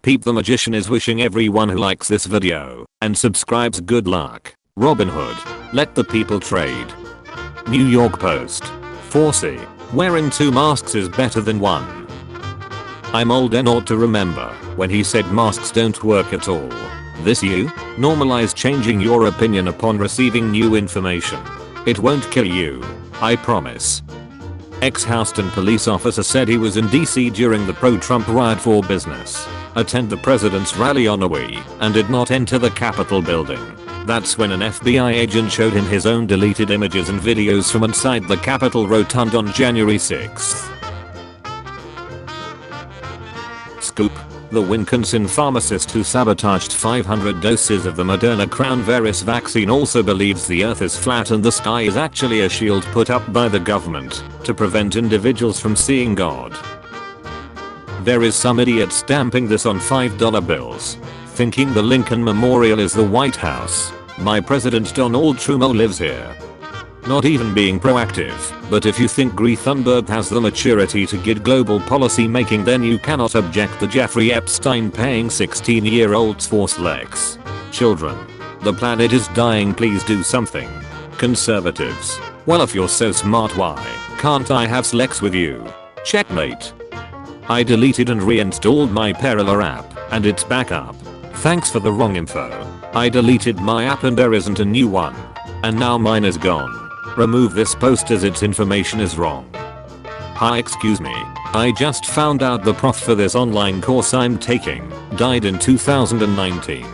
Peep the Magician is wishing everyone who likes this video and subscribes good luck. Robin Hood. Let the people trade. New York Post. 4C. Wearing 2 masks is better than 1. I'm old and ought to remember when he said masks don't work at all. This you? Normalize changing your opinion upon receiving new information. It won't kill you. I promise. Ex-Houston police officer said he was in DC during the pro-Trump riot for business, attend the president's rally on a Wii, and did not enter the Capitol building. That's when an FBI agent showed him his own deleted images and videos from inside the Capitol rotund on January 6th. Scoop. The Wisconsin pharmacist who sabotaged 500 doses of the Moderna coronavirus vaccine also believes the earth is flat and the sky is actually a shield put up by the government to prevent individuals from seeing God. There is some idiot stamping this on $5 bills, thinking the Lincoln Memorial is the White House. My President Donald Trudeau lives here. Not even being proactive, but if you think Greta Thunberg has the maturity to guide global policy making, then you cannot object to Jeffrey Epstein paying 16-year-olds for sex. Children. The planet is dying, please do something. Conservatives. Well, if you're so smart, why can't I have sex with you? Checkmate. I deleted and reinstalled my Parallel app, and it's back up. Thanks for the wrong info. I deleted my app and there isn't a new one. And now mine is gone. Remove this post as its information is wrong. Hi, excuse me. I just found out the prof for this online course I'm taking died in 2019.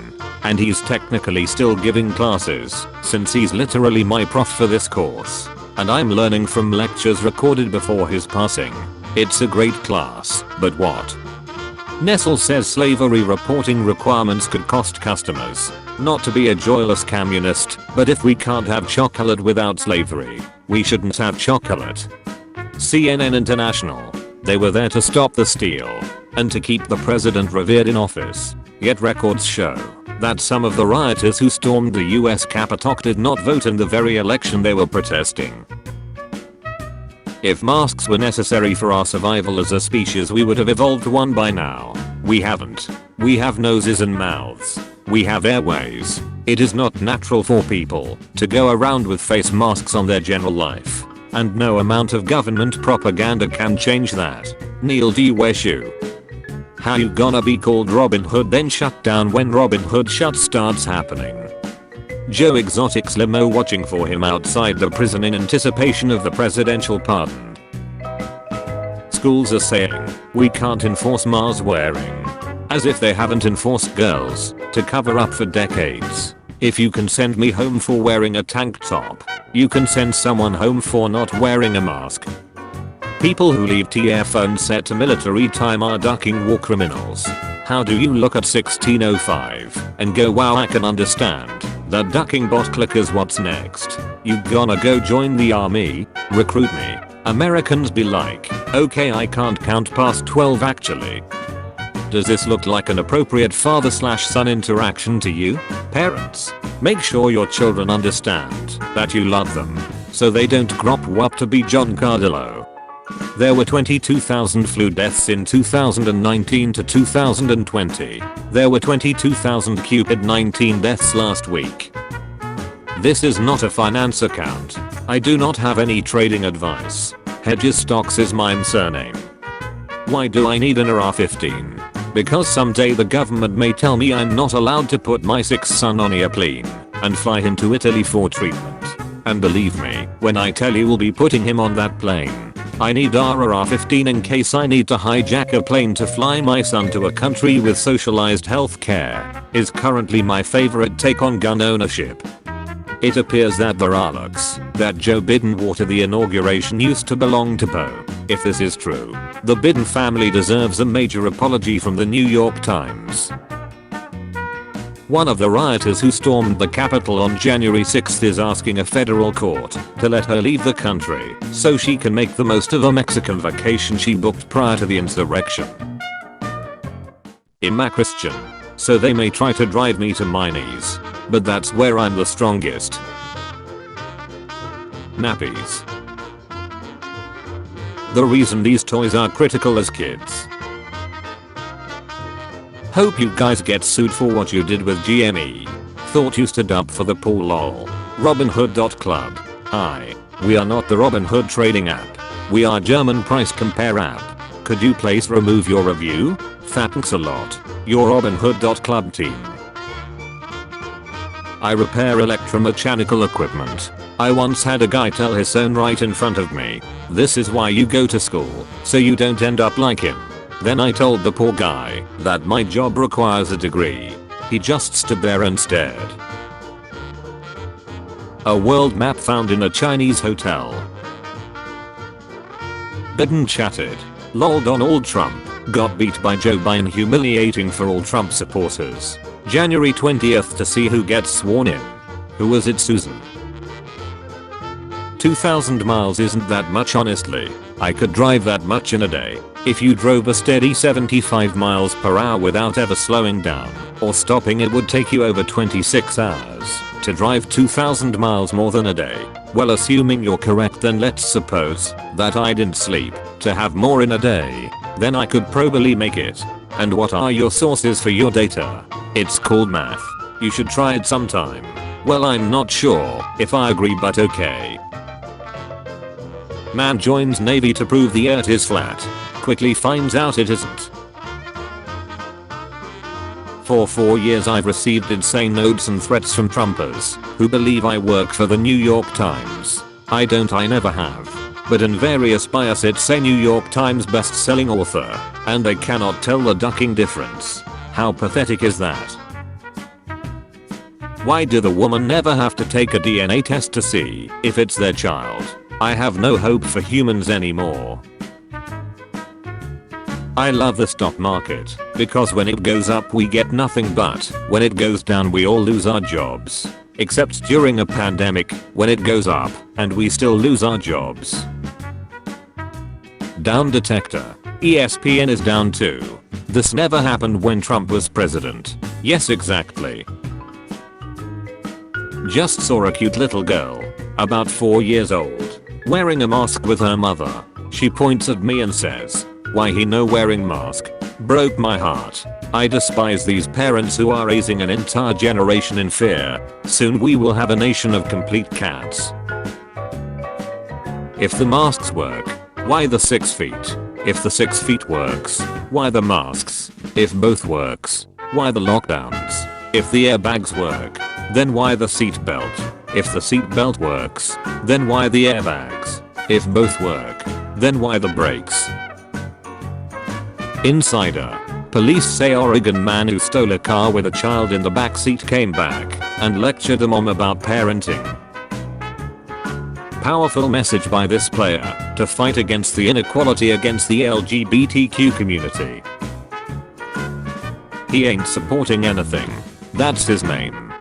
And he's technically still giving classes since he's literally my prof for this course. And I'm learning from lectures recorded before his passing. It's a great class, but what? Nestle says slavery reporting requirements could cost customers. Not to be a joyless communist, but if we can't have chocolate without slavery, we shouldn't have chocolate. CNN International. They were there to stop the steal and to keep the president revered in office. Yet records show that some of the rioters who stormed the US Capitol did not vote in the very election they were protesting. If masks were necessary for our survival as a species, we would have evolved one by now. We haven't. We have noses and mouths. We have airways. It is not natural for people to go around with face masks on their general life. And no amount of government propaganda can change that. Neil, do you wear shoe? How you gonna be called Robin Hood then shut down when Robin Hood shut starts happening? Joe Exotic's limo watching for him outside the prison in anticipation of the presidential pardon. Schools are saying, we can't enforce mask wearing. As if they haven't enforced girls to cover up for decades. If you can send me home for wearing a tank top, you can send someone home for not wearing a mask. People who leave TF phones set to military time are ducking war criminals. How do you look at 1605 and go, wow, I can understand that ducking bot clickers, what's next? You gonna go join the army? Recruit me? Americans be like, okay, I can't count past 12 actually. Does this look like an appropriate father/son interaction to you? Parents, make sure your children understand that you love them so they don't grow up to be John Cardillo. There were 22,000 flu deaths in 2019 to 2020. There were 22,000 COVID-19 deaths last week. This is not a finance account. I do not have any trading advice. Hedges Stocks is my surname. Why do I need an AR-15? Because someday the government may tell me I'm not allowed to put my 6th son on a plane and fly him to Italy for treatment. And believe me, when I tell you we'll be putting him on that plane, I need AR-15 in case I need to hijack a plane to fly my son to a country with socialized healthcare, is currently my favorite take on gun ownership. It appears that there are looks that Joe Biden water the inauguration used to belong to Poe. If this is true, the Biden family deserves a major apology from the New York Times. One of the rioters who stormed the Capitol on January 6th is asking a federal court to let her leave the country so she can make the most of a Mexican vacation she booked prior to the insurrection. I'm a Christian, so they may try to drive me to my knees, but that's where I'm the strongest. Nappies. The reason these toys are critical as kids. Hope you guys get sued for what you did with GME. Thought you stood up for the poor lol. Robinhood.club. Hi. We are not the Robinhood trading app. We are German price compare app. Could you please remove your review? Thanks a lot. Your Robinhood.club team. I repair electromechanical equipment. I once had a guy tell his son right in front of me, "This is why you go to school, so you don't end up like him." Then I told the poor guy that my job requires a degree. He just stood there and stared. A world map found in a Chinese hotel. Biden chatted. Lol, Donald Trump got beat by Joe Biden, humiliating for all Trump supporters. January 20th to see who gets sworn in. Who was it, Susan? 2,000 miles isn't that much, honestly. I could drive that much in a day. If you drove a steady 75 miles per hour without ever slowing down or stopping, it would take you over 26 hours to drive 2,000 miles more than a day. Well, assuming you're correct, then let's suppose that I didn't sleep to have more in a day. Then I could probably make it. And what are your sources for your data? It's called math. You should try it sometime. Well, I'm not sure if I agree, but okay. Man joins Navy to prove the earth is flat. Quickly finds out it isn't. For 4 years I've received insane notes and threats from Trumpers who believe I work for the New York Times. I don't, I never have. But in various bios it say New York Times best-selling author, and they cannot tell the ducking difference. How pathetic is that? Why do the woman never have to take a DNA test to see if it's their child? I have no hope for humans anymore. I love the stock market because when it goes up we get nothing, but when it goes down we all lose our jobs. Except during a pandemic when it goes up and we still lose our jobs. Down detector. ESPN is down too. This never happened when Trump was president. Yes, exactly. Just saw a cute little girl, about 4 years old, wearing a mask with her mother. She points at me and says, "Why he no wearing mask?" Broke my heart. I despise these parents who are raising an entire generation in fear. Soon we will have a nation of complete cats. If the masks work, why the 6 feet? If the 6 feet works, why the masks? If both works, why the lockdowns? If the airbags work, then why the seatbelt? If the seatbelt works, then why the airbags? If both work, then why the brakes? Insider. Police say Oregon man who stole a car with a child in the backseat came back and lectured a mom about parenting. Powerful message by this player to fight against the inequality against the LGBTQ community. He ain't supporting anything. That's his name.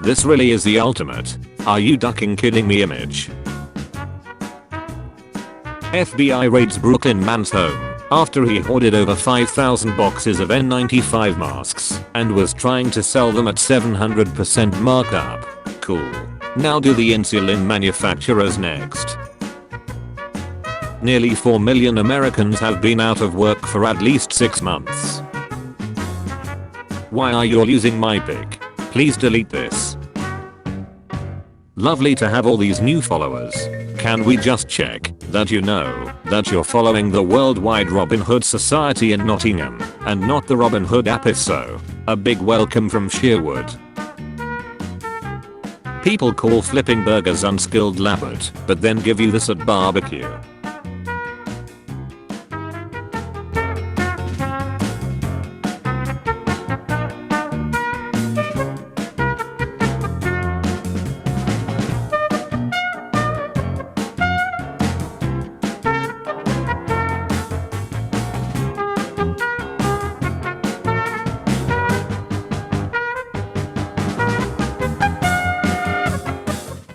This really is the ultimate "are you ducking kidding me" image. FBI raids Brooklyn man's home after he hoarded over 5,000 boxes of N95 masks and was trying to sell them at 700% markup. Cool. Now do the insulin manufacturers next. Nearly 4 million Americans have been out of work for at least 6 months. Why are you all using my pic? Please delete this. Lovely to have all these new followers. Can we just check that you know that you're following the worldwide Robin Hood Society in Nottingham and not the Robin Hood app? If so, a big welcome from Sherwood. People call flipping burgers unskilled labor, but then give you this at barbecue.